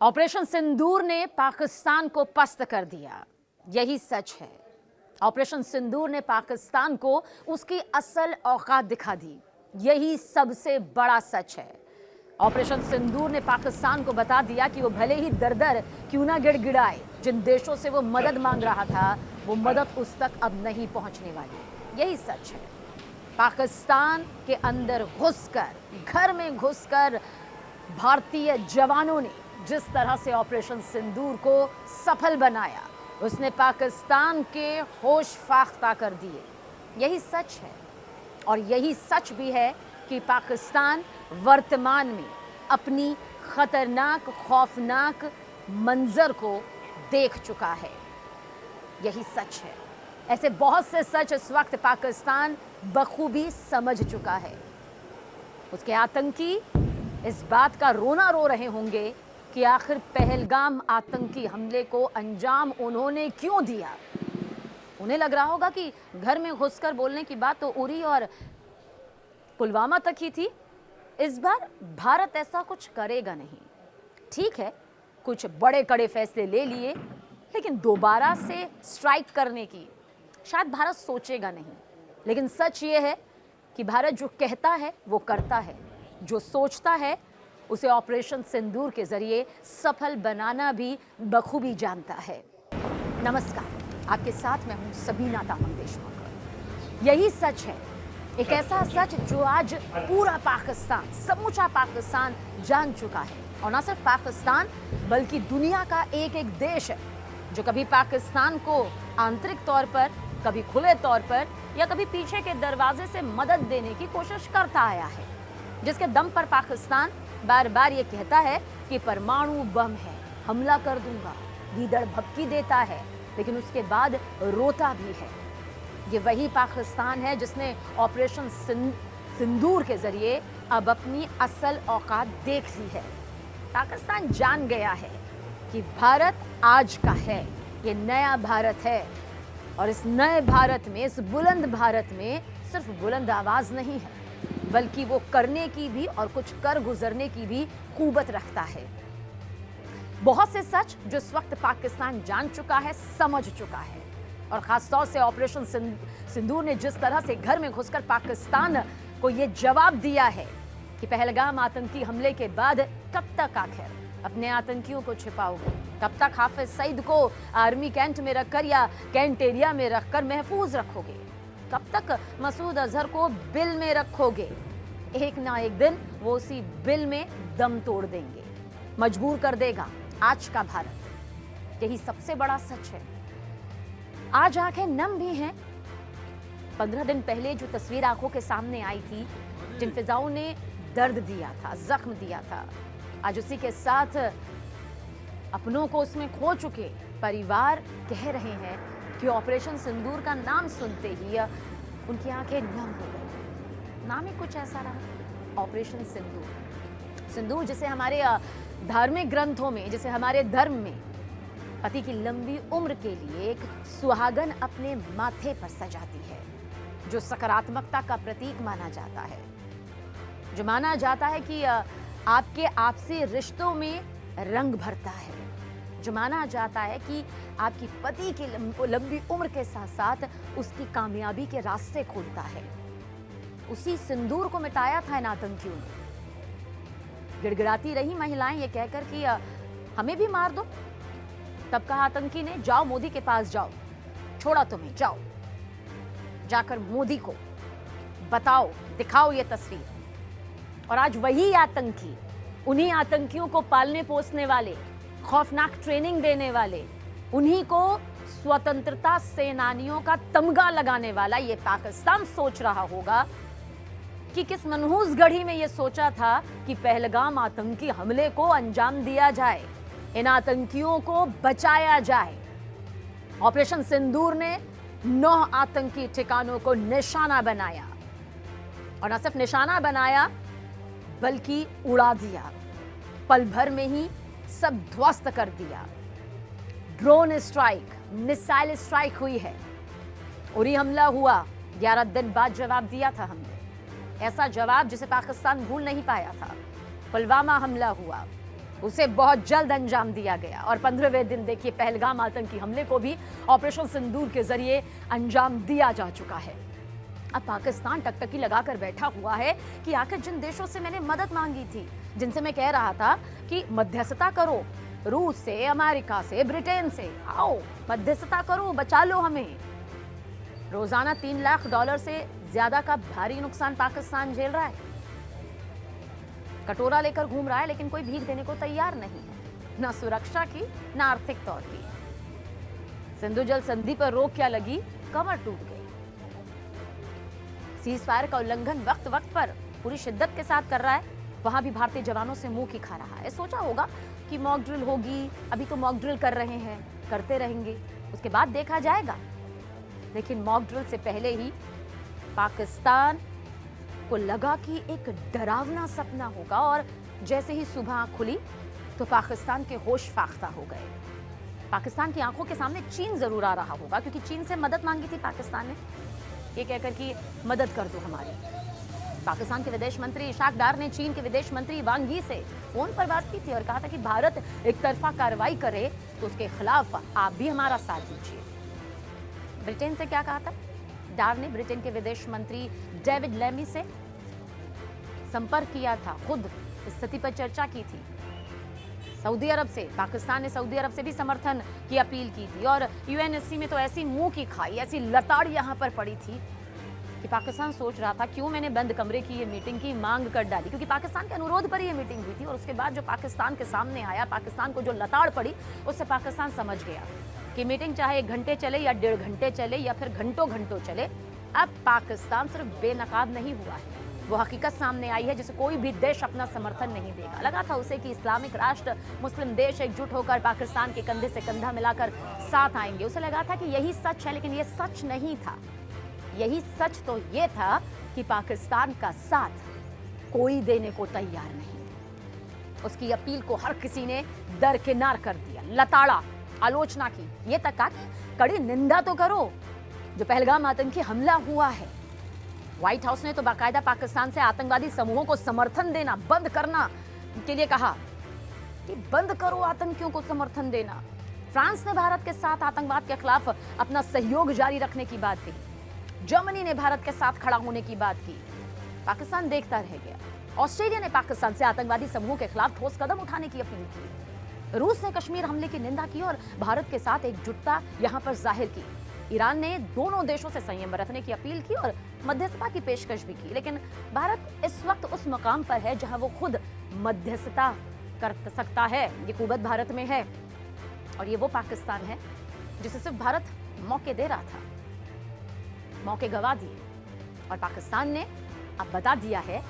Operation सिंदूर ने पाकिस्तान को पस्त कर दिया, यही सच है। ऑपरेशन सिंदूर ने पाकिस्तान को उसकी असल औकात दिखा दी, यही सबसे बड़ा सच है। ऑपरेशन सिंदूर ने पाकिस्तान को बता दिया कि वो भले ही दर दर क्यों ना गिड़गिड़ाए, जिन देशों से वो मदद मांग रहा था वो मदद उस तक अब नहीं पहुंचने वाली, यही सच है। पाकिस्तान के अंदर घुसकर, घर में घुसकर भारतीय जवानों ने जिस तरह से ऑपरेशन सिंदूर को सफल बनाया, उसने पाकिस्तान के होश फाख्ता कर दिए, यही सच है। और यही सच भी है कि पाकिस्तान वर्तमान में अपनी खतरनाक, खौफनाक मंजर को देख चुका है, यही सच है। ऐसे बहुत से सच इस वक्त पाकिस्तान बखूबी समझ चुका है। उसके आतंकी इस बात का रोना रो रहे होंगे कि आखिर पहलगाम आतंकी हमले को अंजाम उन्होंने क्यों दिया। उन्हें लग रहा होगा कि घर में घुसकर बोलने की बात तो उरी और पुलवामा तक ही थी, इस बार भारत ऐसा कुछ करेगा नहीं। ठीक है, कुछ बड़े कड़े फैसले ले लिए, लेकिन दोबारा से स्ट्राइक करने की शायद भारत सोचेगा नहीं। लेकिन सच ये है कि भारत जो कहता है वो करता है, जो सोचता है उसे ऑपरेशन सिंदूर के जरिए सफल बनाना भी बखूबी जानता है। नमस्कार, आपके साथ मैं हूं सबीना तामंग देशमुख। यही सच है, एक ऐसा सच जो आज पूरा पाकिस्तान, समूचा पाकिस्तान जान चुका है। और ना सिर्फ पाकिस्तान बल्कि दुनिया का एक एक देश है जो कभी पाकिस्तान को आंतरिक तौर पर, कभी खुले तौर पर या कभी पीछे के दरवाजे से मदद देने की कोशिश करता आया है, जिसके दम पर पाकिस्तान बार बार ये कहता है कि परमाणु बम है, हमला कर दूंगा, भीड़ भपकी देता है, लेकिन उसके बाद रोता भी है। ये वही पाकिस्तान है जिसने ऑपरेशन सिंदूर के जरिए अब अपनी असल औकात देख ली है। पाकिस्तान जान गया है कि भारत आज का है, ये नया भारत है। और इस नए भारत में, इस बुलंद भारत में सिर्फ बुलंद आवाज नहीं है, बल्कि वो करने की भी और कुछ कर गुजरने की भी कुव्वत रखता है। बहुत से सच जो इस वक्त पाकिस्तान जान चुका है, समझ चुका है। और खासतौर से ऑपरेशन सिंदूर ने जिस तरह से घर में घुसकर पाकिस्तान को ये जवाब दिया है कि पहलगाम आतंकी हमले के बाद कब तक आखिर अपने आतंकियों को छिपाओगे, कब तक हाफिज सईद को आर्मी कैंट में रखकर या कैंट एरिया में रखकर महफूज रखोगे, कब तक मसूद अजहर को बिल में रखोगे। एक ना एक दिन वो उसी बिल में दम तोड़ देंगे, मजबूर कर देगा आज का भारत, यही सबसे बड़ा सच है। आज आंखें नम भी हैं। 15 दिन पहले जो तस्वीर आंखों के सामने आई थी, जिन फिजाओं ने दर्द दिया था, जख्म दिया था, आज उसी के साथ अपनों को उसमें खो चुके परिवार कह रहे हैं कि ऑपरेशन सिंदूर का नाम सुनते ही उनकी आंखें नम हो गई। नाम ही कुछ ऐसा रहा, ऑपरेशन सिंदूर। सिंदूर जिसे हमारे धार्मिक ग्रंथों में, जिसे हमारे धर्म में पति की लंबी उम्र के लिए एक सुहागन अपने माथे पर सजाती है, जो सकारात्मकता का प्रतीक माना जाता है, जो माना जाता है कि आपके आपसी रिश्तों में रंग भरता है, जो माना जाता है कि आपकी पति की लंबी उम्र के साथ साथ उसकी कामयाबी के रास्ते खोलता है। उसी सिंदूर को मिटाया था इन आतंकियों ने। गिड़गिड़ाती रही महिलाएं ये कहकर कि हमें भी मार दो। तब कहा आतंकी ने, जाओ मोदी के पास जाओ, छोड़ा तुम्हें, जाओ जाकर मोदी को बताओ, दिखाओ ये तस्वीर। और आज वही आतंकी, उन्हीं आतंकियों को पालने पोसने वाले, खौफनाक ट्रेनिंग देने वाले, उन्हीं को स्वतंत्रता सेनानियों का तमगा लगाने वाला ये पाकिस्तान सोच रहा होगा कि किस मनहूस घड़ी में ये सोचा था कि पहलगाम आतंकी हमले को अंजाम दिया जाए, इन आतंकियों को बचाया जाए। ऑपरेशन सिंदूर ने 9 आतंकी ठिकानों को निशाना बनाया, और न सिर्फ निशाना बनाया बल्कि उड़ा दिया। पल भर में ही सब ध्वस्त कर दिया। ड्रोन स्ट्राइक, मिसाइल स्ट्राइक हुई है, उरी हमला हुआ, 11 दिन बाद जवाब दिया था हमने, ऐसा जवाब जिसे पाकिस्तान भूल नहीं पाया था। पुलवामा हमला हुआ, उसे बहुत जल्द अंजाम दिया गया और 15वें दिन देखिए पहलगाम आतंकी हमले को भी ऑपरेशन सिंदूर के जरिए अंजाम दिया जा चुका है। अब पाकिस्तान टकटकी लगाकर बैठा हुआ है कि आखिर जिन देशों से मैंने मदद मांगी थी, जिनसे मैं कह रहा था कि मध्यस्थता करो, रूस से, अमेरिका से, ब्रिटेन से, आओ मध्यस्थता करो, बचा लो हमें। रोजाना $3 लाख से ज्यादा का भारी नुकसान पाकिस्तान झेल रहा है। कटोरा लेकर घूम रहा है लेकिन कोई भीख देने को तैयार नहीं है, ना सुरक्षा की ना आर्थिक तौर की। सिंधु जल संधि पर रोक क्या लगी, कमर टूट गई। सीज फायर का उल्लंघन वक्त वक्त पर पूरी शिद्दत के साथ कर रहा है, वहां भी भारतीय जवानों से मुंह की खा रहा है। सोचा होगा कि मॉक ड्रिल होगी, अभी तो मॉक ड्रिल कर रहे हैं, करते रहेंगे, उसके बाद देखा जाएगा। लेकिन मॉक ड्रिल से पहले ही पाकिस्तान को लगा कि एक डरावना सपना होगा और जैसे ही सुबह आंख खुली तो पाकिस्तान के होश फाख्ता हो गए। पाकिस्तान की आंखों के सामने चीन जरूर आ रहा होगा, क्योंकि चीन से मदद मांगी थी पाकिस्तान ने, ये कहकर कि मदद कर दो हमारी। पाकिस्तान के विदेश मंत्री इशाक डार ने चीन के विदेश मंत्री वांग यी से फोन पर बात की थी और कहा था कि भारत एक तरफा कार्रवाई करे तो उसके खिलाफ आप भी हमारा साथ दीजिए। ब्रिटेन से क्या कहा था? डार ने ब्रिटेन के विदेश मंत्री डेविड लेमी से संपर्क किया था, खुद स्थिति पर चर्चा की थी। सऊदी अरब से, पाकिस्तान ने सऊदी अरब से भी समर्थन की अपील की थी और यूएनएससी में तो ऐसी मुंह की खाई, ऐसी लताड़ यहां पर पड़ी थी कि पाकिस्तान सोच रहा था क्यों मैंने बंद कमरे की ये मीटिंग की मांग कर डाली, क्योंकि पाकिस्तान के अनुरोध पर ये मीटिंग हुई थी। और उसके बाद जो पाकिस्तान के सामने आया, पाकिस्तान को जो लताड़ पड़ी, उससे पाकिस्तान समझ गया कि मीटिंग चाहे 1 घंटे चले या 1.5 घंटे चले या फिर घंटों घंटों चले, अब पाकिस्तान सिर्फ बेनकाब नहीं हुआ है, वो हकीकत सामने आई है जिसे कोई भी देश अपना समर्थन नहीं देगा। लगा था उसे कि इस्लामिक राष्ट्र, मुस्लिम देश एकजुट होकर पाकिस्तान के कंधे से कंधा मिलाकर साथ आएंगे। उसे लगा था कि यही सच है, लेकिन ये सच नहीं था। यही सच तो ये था कि पाकिस्तान का साथ कोई देने को तैयार नहीं। उसकी अपील को हर किसी ने दरकिनार कर दिया, लताड़ा, आलोचना की, ये तक कहा कि कड़ी निंदा तो करो जो पहलगाम आतंकी हमला हुआ है। व्हाइट हाउस ने तो बाकायदा पाकिस्तान से आतंकवादी समूहों को समर्थन देना बंद करना के लिए कहा कि बंद करो आतंकियों को समर्थन देना। फ्रांस ने भारत के साथ आतंकवाद के खिलाफ अपना सहयोग जारी रखने की बात कही। जर्मनी ने भारत के साथ खड़ा होने की बात की। पाकिस्तान देखता रह गया। ऑस्ट्रेलिया ने पाकिस्तान से आतंकवादी समूहों के खिलाफ ठोस कदम उठाने की अपील की। रूस ने कश्मीर हमले की निंदा की और भारत के साथ एकजुटता यहां पर जाहिर की। ईरान ने दोनों देशों से संयम बरतने की अपील की और मध्यस्थता की पेशकश भी की। लेकिन भारत इस वक्त उस मकाम पर है जहां वो खुद मध्यस्थता कर सकता है। ये कुव्वत भारत में है और ये वो पाकिस्तान है जिसे सिर्फ भारत मौके दे रहा था, मौके गवा दिए। और पाकिस्तान ने अब बता दिया है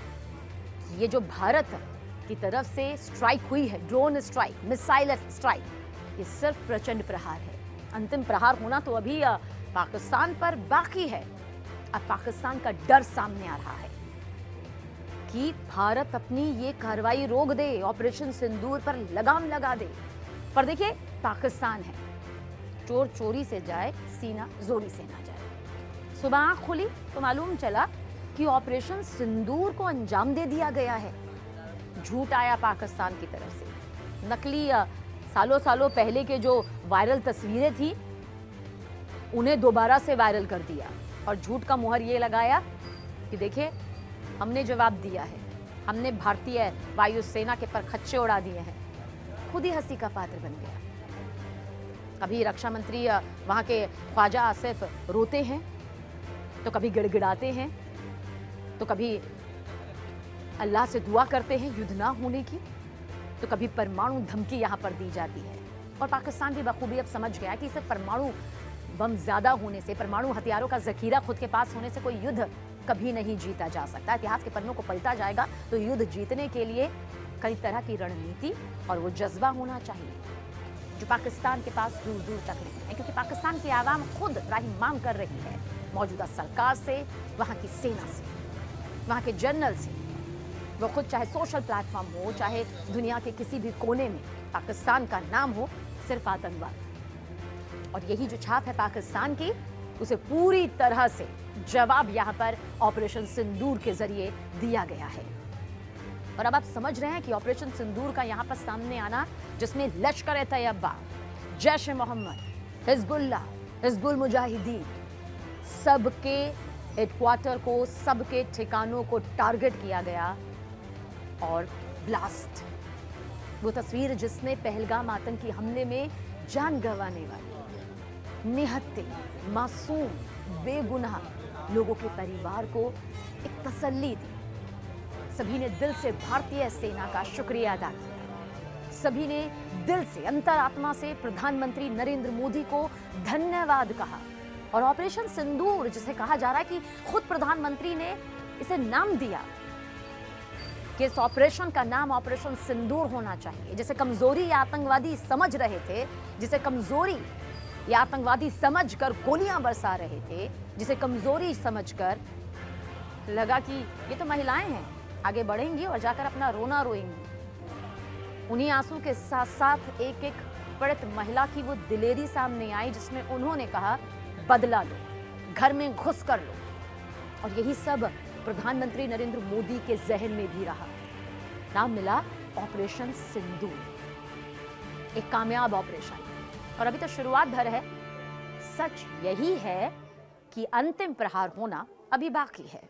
कि ये जो भारत की तरफ से स्ट्राइक हुई है, ड्रोन स्ट्राइक, मिसाइल स्ट्राइक, ये सिर्फ प्रचंड प्रहार है। अंतिम प्रहार होना तो अभी पाकिस्तान पर बाकी है। अब पाकिस्तान का डर सामने आ रहा है कि भारत अपनी ये कार्रवाई रोक दे, ऑपरेशन सिंदूर पर लगाम लगा दे। पर देखिए, पाकिस्तान है, चोर चोरी से जाए, सीना जोरी से ना जाए। सुबह आंख खुली तो मालूम चला कि ऑपरेशन सिंदूर को अंजाम दे दिया गया है। झूठ आया पाकिस्तान की तरफ से। नकली सालों सालों पहले के जो वायरल तस्वीरें थी उन्हें दोबारा से वायरल कर दिया और झूठ का मुहर ये लगाया कि देखिए, हमने जवाब दिया है, हमने भारतीय वायुसेना के परखच्चे उड़ा दिए हैं। खुद ही हंसी का पात्र बन गया। कभी रक्षा मंत्री वहां के ख्वाजा आसिफ रोते हैं तो कभी गिड़गिड़ाते हैं तो कभी अल्लाह से दुआ करते हैं युद्ध ना होने की, तो कभी परमाणु धमकी यहां पर दी जाती है। और पाकिस्तान भी बखूबी अब समझ गया कि सिर्फ परमाणु बम ज्यादा होने से, परमाणु हथियारों का जखीरा खुद के पास होने से कोई युद्ध कभी नहीं जीता जा सकता। इतिहास के पन्नों को पलटा जाएगा तो युद्ध जीतने के लिए कई तरह की रणनीति और वो जज्बा होना चाहिए जो पाकिस्तान के पास दूर दूर तक नहीं है, क्योंकि पाकिस्तान की आवाम खुद राही मांग कर रही है मौजूदा सरकार से, वहां की सेना से, वहां के जनरल से। वो खुद चाहे सोशल प्लेटफॉर्म हो, चाहे दुनिया के किसी भी कोने में पाकिस्तान का नाम हो, सिर्फ आतंकवाद। और यही जो छाप है पाकिस्तान की, उसे पूरी तरह से जवाब यहां पर ऑपरेशन सिंदूर के जरिए दिया गया है। और अब आप समझ रहे हैं कि ऑपरेशन सिंदूर का यहां पर सामने आना, जिसमें लश्कर ए तैयबा, जैश ए मोहम्मद, हिजबुल्लाह, हिजबुल मुजाहिदीन, सबके हेडक्वार्टर को, सबके ठिकानों को टारगेट किया गया और ब्लास्ट। वो तस्वीर जिसने पहलगाम आतंकी हमले में जान गंवाने वाले निहत्थे मासूम बेगुनाह लोगों के परिवार को एक तसल्ली दी। सभी ने दिल से भारतीय सेना का शुक्रिया अदा किया। सभी ने दिल से, अंतरात्मा से प्रधानमंत्री नरेंद्र मोदी को धन्यवाद कहा। और ऑपरेशन सिंदूर, जिसे कहा जा रहा है कि खुद प्रधानमंत्री ने इसे नाम दिया कि इस ऑपरेशन का नाम ऑपरेशन सिंदूर होना चाहिए। जिसे कमजोरी या आतंकवादी समझ रहे थे, जिसे कमजोरी या आतंकवादी समझकर गोलियां बरसा रहे थे, जिसे कमजोरी समझकर लगा कि ये तो महिलाएं हैं, आगे बढ़ेंगी और जाकर अपना रोना रोएंगी। उन्हीं आंसू के साथ साथ एक एक पीड़ित महिला की वो दिलेरी सामने आई, जिसमें उन्होंने कहा बदला लो, घर में घुस कर लो। और यही सब प्रधानमंत्री नरेंद्र मोदी के जहन में भी रहा। नाम मिला ऑपरेशन सिंदूर, एक कामयाब ऑपरेशन। और अभी तो शुरुआत भर है। सच यही है कि अंतिम प्रहार होना अभी बाकी है।